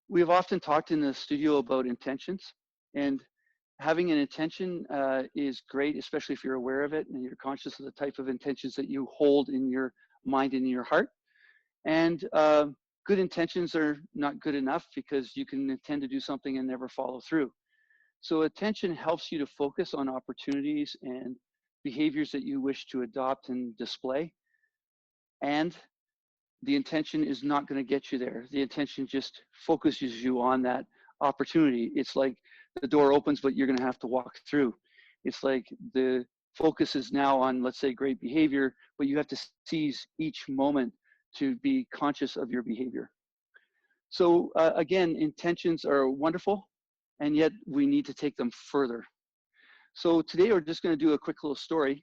We've often talked in the studio about intentions, and having an intention is great, especially if you're aware of it and you're conscious of the type of intentions that you hold in your mind and in your heart. And good intentions are not good enough because you can intend to do something and never follow through. So attention helps you to focus on opportunities and behaviors that you wish to adopt and display. And the intention is not going to get you there. The intention just focuses you on that opportunity. It's like the door opens, but you're going to have to walk through. It's like the focus is now on, let's say, great behavior, but you have to seize each moment to be conscious of your behavior. So again, intentions are wonderful, and yet we need to take them further. So today we're just going to do a quick little story.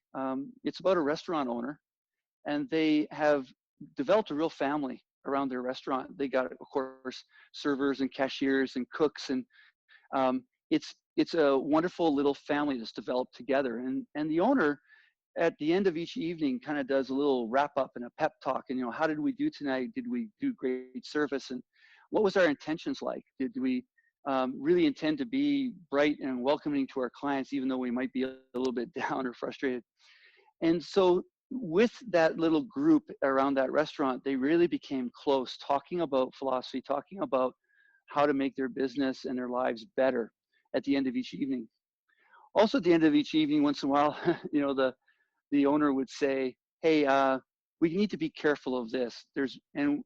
It's about a restaurant owner, and they have developed a real family around their restaurant. They got, of course, servers and cashiers and cooks, and it's a wonderful little family that's developed together. And the owner, at the end of each evening, kind of does a little wrap up and a pep talk. And how did we do tonight? Did we do great service? And what was our intentions like? Did we really intend to be bright and welcoming to our clients, even though we might be a little bit down or frustrated? And so with that little group around that restaurant, they really became close, talking about philosophy, talking about how to make their business and their lives better at the end of each evening. Also, at the end of each evening, once in a while, the owner would say, "Hey, we need to be careful of this." And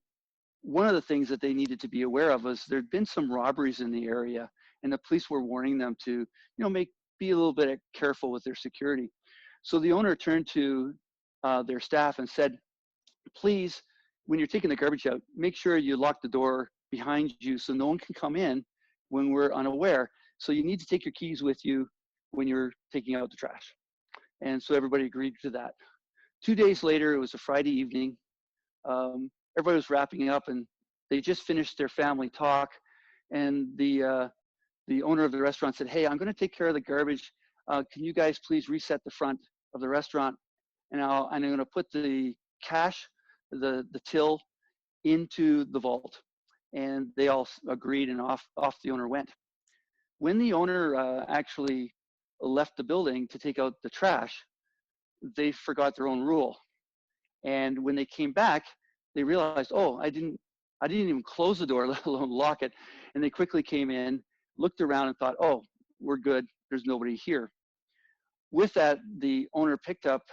one of the things that they needed to be aware of was there'd been some robberies in the area, and the police were warning them to, be a little bit careful with their security. So the owner turned to their staff and said, "Please, when you're taking the garbage out, make sure you lock the door behind you so no one can come in when we're unaware. So you need to take your keys with you when you're taking out the trash." And so everybody agreed to that. 2 days later, it was a Friday evening. Everybody was wrapping up, and they just finished their family talk. And the owner of the restaurant said, "Hey, I'm going to take care of the garbage. Can you guys please reset the front of the restaurant? And I'm going to put the cash, the till, into the vault." And they all agreed, and off the owner went. When the owner actually left the building to take out the trash, they forgot their own rule. And when they came back, they realized, "Oh, I didn't even close the door, let alone lock it." And they quickly came in, looked around, and thought, "Oh, we're good. There's nobody here." With that, the owner picked up,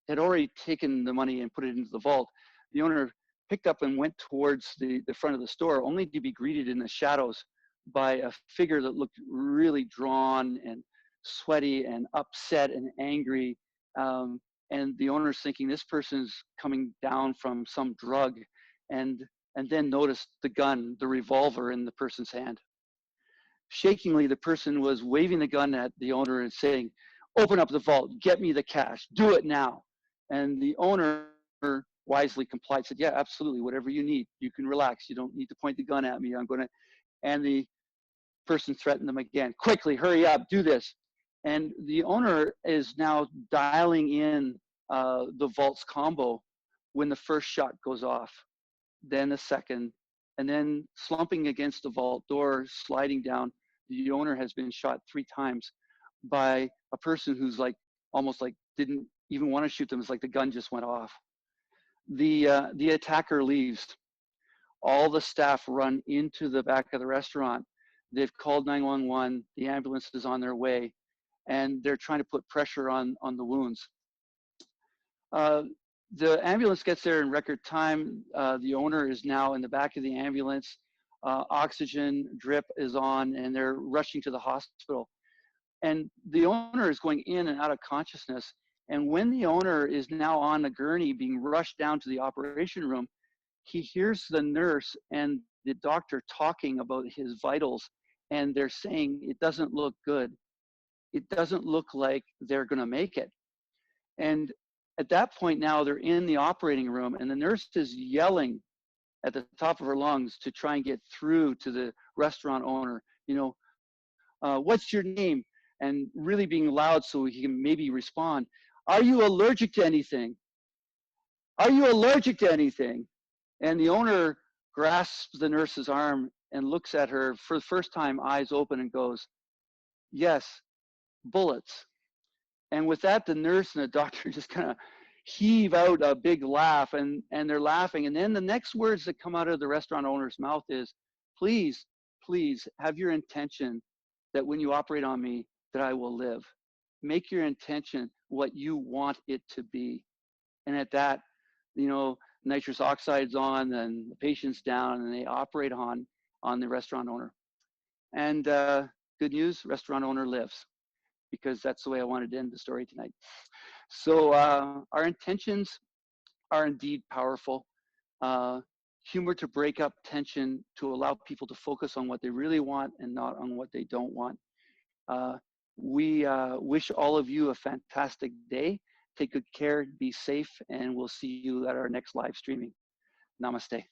had already taken the money and put it into the vault. The owner picked up and went towards the front of the store, only to be greeted in the shadows by a figure that looked really drawn and sweaty and upset and angry. And the owner's thinking this person's coming down from some drug, and then noticed the gun, the revolver in the person's hand. Shakingly, the person was waving the gun at the owner and saying, "Open up the vault, get me the cash, do it now." And the owner wisely complied, said, "Yeah, absolutely, whatever you need. You can relax. You don't need to point the gun at me. I'm going to." And the person threatened them again, "Quickly, hurry up, do this." And the owner is now dialing in the vault's combo when the first shot goes off, then a second, and then slumping against the vault door, sliding down. The owner has been shot 3 times by a person who's like almost like didn't even want to shoot them. It's like the gun just went off. The attacker leaves. All the staff run into the back of the restaurant. They've called 911. The ambulance is on their way, and they're trying to put pressure on the wounds. The ambulance gets there in record time. The owner is now in the back of the ambulance. Oxygen drip is on, and they're rushing to the hospital. And the owner is going in and out of consciousness. And when the owner is now on a gurney being rushed down to the operation room, he hears the nurse and the doctor talking about his vitals. And they're saying, "It doesn't look good. It doesn't look like they're going to make it." And at that point now, they're in the operating room, and the nurse is yelling at the top of her lungs to try and get through to the restaurant owner, "What's your name?" And really being loud so he can maybe respond. "Are you allergic to anything? Are you allergic to anything?" And the owner grasps the nurse's arm and looks at her for the first time, eyes open, and goes, "Yes, bullets." And with that, the nurse and the doctor just kind of heave out a big laugh, and they're laughing. And then the next words that come out of the restaurant owner's mouth is, "Please, please have your intention that when you operate on me, that I will live. Make your intention what you want it to be." And at that, you know, nitrous oxide's on, and the patient's down, and they operate on the restaurant owner. And good news, restaurant owner lives, because that's the way I wanted to end the story tonight. So our intentions are indeed powerful. Humor to break up tension, to allow people to focus on what they really want and not on what they don't want. We wish all of you a fantastic day. Take good care, be safe, and we'll see you at our next live streaming. Namaste.